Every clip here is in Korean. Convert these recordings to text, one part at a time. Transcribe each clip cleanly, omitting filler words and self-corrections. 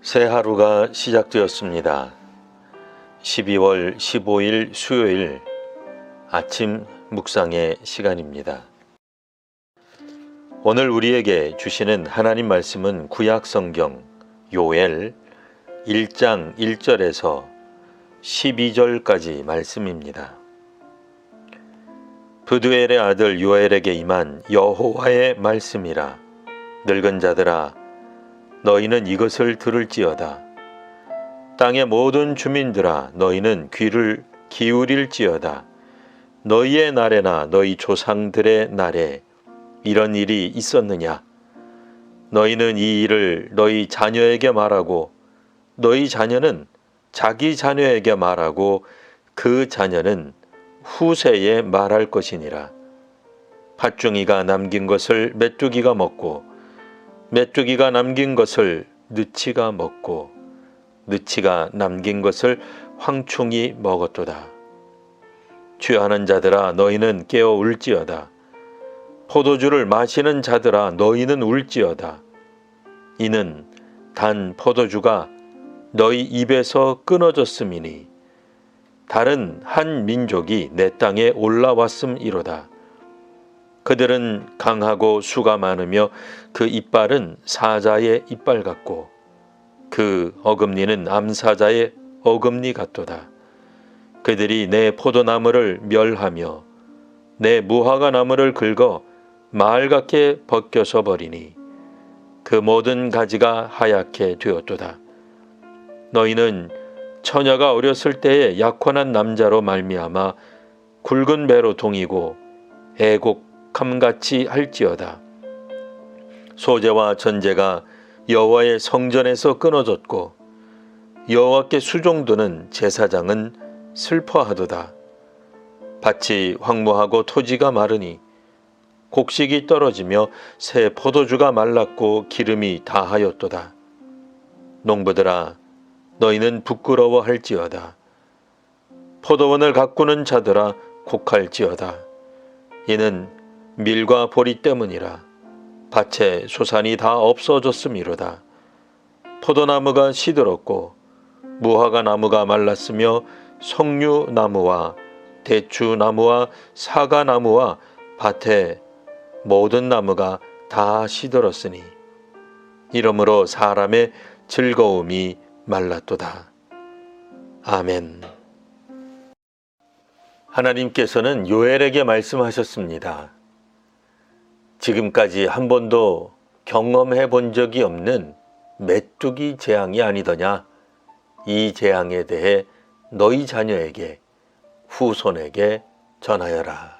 새 하루가 시작되었습니다. 12월 15일 수요일 아침 묵상의 시간입니다. 오늘 우리에게 주시는 하나님 말씀은 구약 성경 요엘 1장 1절에서 12절까지 말씀입니다. 브두엘의 아들 요엘에게 임한 여호와의 말씀이라. 늙은 자들아, 너희는 이것을 들을지어다. 땅의 모든 주민들아, 너희는 귀를 기울일지어다. 너희의 날에나 너희 조상들의 날에 이런 일이 있었느냐? 너희는 이 일을 너희 자녀에게 말하고 너희 자녀는 자기 자녀에게 말하고 그 자녀는 후세에 말할 것이니라. 팥중이가 남긴 것을 메뚜기가 먹고 메뚜기가 남긴 것을 느치가 먹고 느치가 남긴 것을 황충이 먹었도다. 취하는 자들아, 너희는 깨어 울지어다. 포도주를 마시는 자들아, 너희는 울지어다. 이는 단 포도주가 너희 입에서 끊어졌음이니 다른 한 민족이 내 땅에 올라왔음이로다. 그들은 강하고 수가 많으며 그 이빨은 사자의 이빨 같고 그 어금니는 암사자의 어금니 같도다. 그들이 내 포도나무를 멸하며 내 무화과 나무를 긁어 말갛게 벗겨서 버리니 그 모든 가지가 하얗게 되었도다. 너희는 처녀가 어렸을 때에 약혼한 남자로 말미암아 굵은 배로 동이고 애곡함같이 할지어다. 소재와 전제가 여호와의 성전에서 끊어졌고 여호와께 수종드는 제사장은 슬퍼하도다. 밭이 황무하고 토지가 마르니 곡식이 떨어지며 새 포도주가 말랐고 기름이 다하였도다. 농부들아, 너희는 부끄러워할지어다. 포도원을 가꾸는 자들아, 곡할지어다. 이는 밀과 보리 때문이라. 밭에 소산이 다 없어졌음이로다. 포도나무가 시들었고 무화과 나무가 말랐으며 석류나무와 대추나무와 사과나무와 밭에 모든 나무가 다 시들었으니 이러므로 사람의 즐거움이 말랐도다. 아멘. 하나님께서는 요엘에게 말씀하셨습니다. 지금까지 한 번도 경험해 본 적이 없는 메뚜기 재앙이 아니더냐? 이 재앙에 대해 너희 자녀에게, 후손에게 전하여라.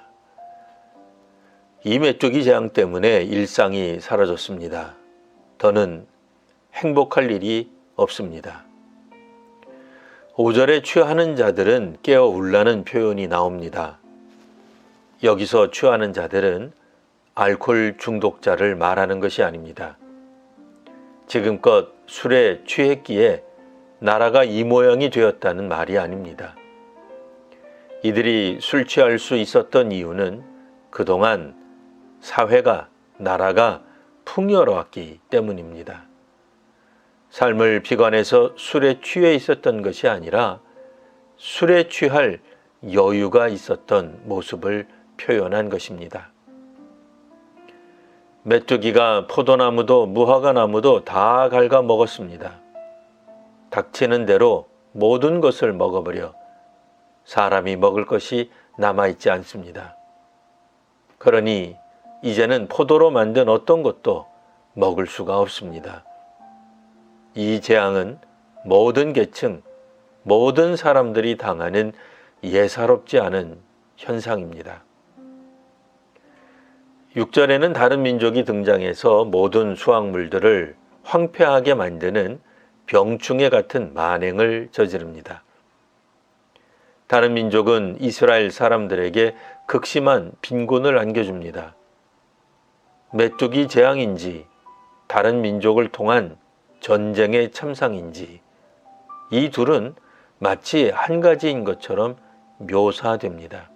이 메뚜기 재앙 때문에 일상이 사라졌습니다. 더는 행복할 일이 없습니다. 5절에 취하는 자들은 깨어 울라는 표현이 나옵니다. 여기서 취하는 자들은 알코올 중독자를 말하는 것이 아닙니다. 지금껏 술에 취했기에 나라가 이 모양이 되었다는 말이 아닙니다. 이들이 술 취할 수 있었던 이유는 그동안 사회가, 나라가 풍요로웠기 때문입니다. 삶을 비관해서 술에 취해 있었던 것이 아니라 술에 취할 여유가 있었던 모습을 표현한 것입니다. 메뚜기가 포도나무도 무화과 나무도 다 갉아 먹었습니다. 닥치는 대로 모든 것을 먹어버려 사람이 먹을 것이 남아있지 않습니다. 그러니 이제는 포도로 만든 어떤 것도 먹을 수가 없습니다. 이 재앙은 모든 계층, 모든 사람들이 당하는 예사롭지 않은 현상입니다. 6절에는 다른 민족이 등장해서 모든 수확물들을 황폐하게 만드는 병충해 같은 만행을 저지릅니다. 다른 민족은 이스라엘 사람들에게 극심한 빈곤을 안겨줍니다. 메뚜기 재앙인지 다른 민족을 통한 전쟁의 참상인지 이 둘은 마치 한 가지인 것처럼 묘사됩니다.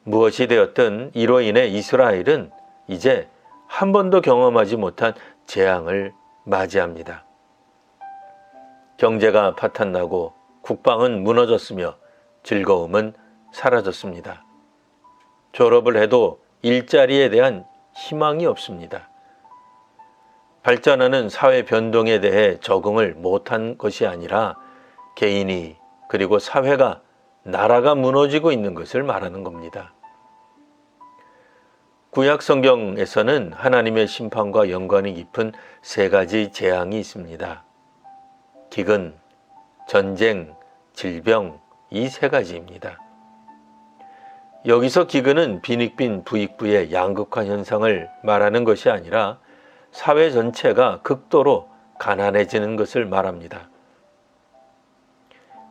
무엇이 되었든 이로 인해 이스라엘은 이제 한 번도 경험하지 못한 재앙을 맞이합니다. 경제가 파탄나고 국방은 무너졌으며 즐거움은 사라졌습니다. 졸업을 해도 일자리에 대한 희망이 없습니다. 발전하는 사회 변동에 대해 적응을 못한 것이 아니라 개인이 그리고 사회가 나라가 무너지고 있는 것을 말하는 겁니다. 구약 성경에서는 하나님의 심판과 연관이 깊은 세 가지 재앙이 있습니다. 기근, 전쟁, 질병, 이 세 가지입니다. 여기서 기근은 빈익빈 부익부의 양극화 현상을 말하는 것이 아니라 사회 전체가 극도로 가난해지는 것을 말합니다.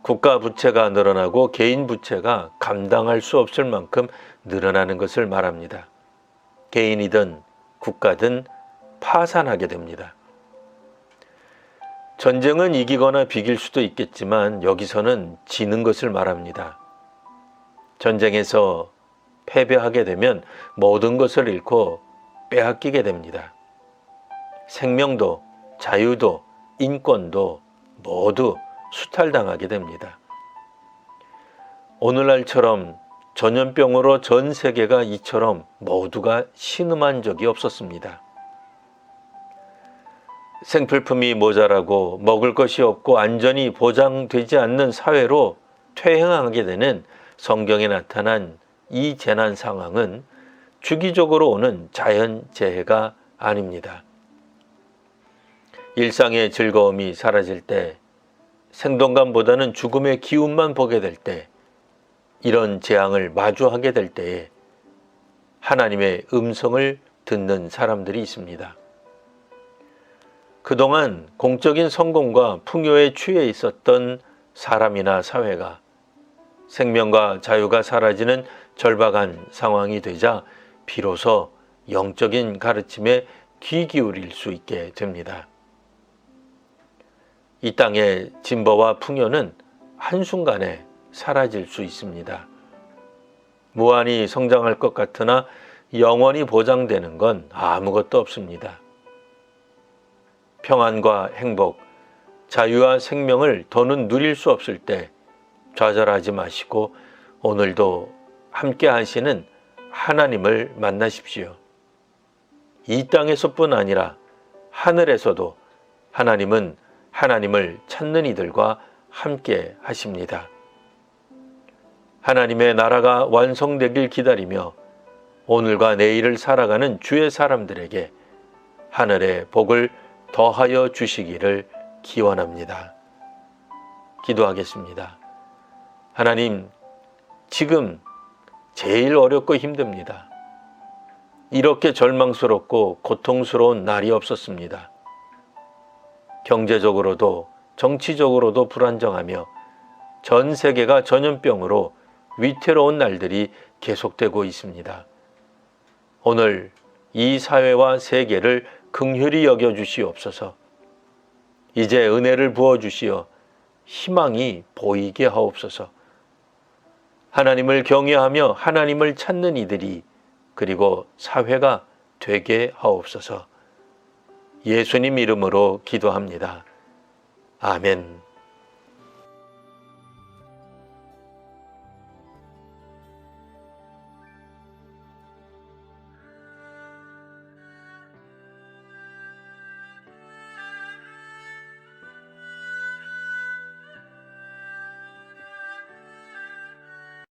국가 부채가 늘어나고 개인 부채가 감당할 수 없을 만큼 늘어나는 것을 말합니다. 개인이든 국가든 파산하게 됩니다. 전쟁은 이기거나 비길 수도 있겠지만 여기서는 지는 것을 말합니다. 전쟁에서 패배하게 되면 모든 것을 잃고 빼앗기게 됩니다. 생명도, 자유도, 인권도 모두 수탈당하게 됩니다. 오늘날처럼 전염병으로 전 세계가 이처럼 모두가 신음한 적이 없었습니다. 생필품이 모자라고 먹을 것이 없고 안전이 보장되지 않는 사회로 퇴행하게 되는 성경에 나타난 이 재난 상황은 주기적으로 오는 자연재해가 아닙니다. 일상의 즐거움이 사라질 때, 생동감보다는 죽음의 기운만 보게 될 때, 이런 재앙을 마주하게 될 때에 하나님의 음성을 듣는 사람들이 있습니다. 그동안 공적인 성공과 풍요에 취해 있었던 사람이나 사회가 생명과 자유가 사라지는 절박한 상황이 되자 비로소 영적인 가르침에 귀 기울일 수 있게 됩니다. 이 땅의 진보와 풍요는 한순간에 사라질 수 있습니다. 무한히 성장할 것 같으나 영원히 보장되는 건 아무것도 없습니다. 평안과 행복, 자유와 생명을 더는 누릴 수 없을 때 좌절하지 마시고 오늘도 함께 하시는 하나님을 만나십시오. 이 땅에서뿐 아니라 하늘에서도 하나님은 하나님을 찾는 이들과 함께 하십니다. 하나님의 나라가 완성되길 기다리며 오늘과 내일을 살아가는 주의 사람들에게 하늘의 복을 더하여 주시기를 기원합니다. 기도하겠습니다. 하나님, 지금 제일 어렵고 힘듭니다. 이렇게 절망스럽고 고통스러운 날이 없었습니다. 경제적으로도 정치적으로도 불안정하며 전 세계가 전염병으로 위태로운 날들이 계속되고 있습니다. 오늘 이 사회와 세계를 긍휼히 여겨 주시옵소서. 이제 은혜를 부어 주시어 희망이 보이게 하옵소서. 하나님을 경외하며 하나님을 찾는 이들이 그리고 사회가 되게 하옵소서. 예수님 이름으로 기도합니다. 아멘.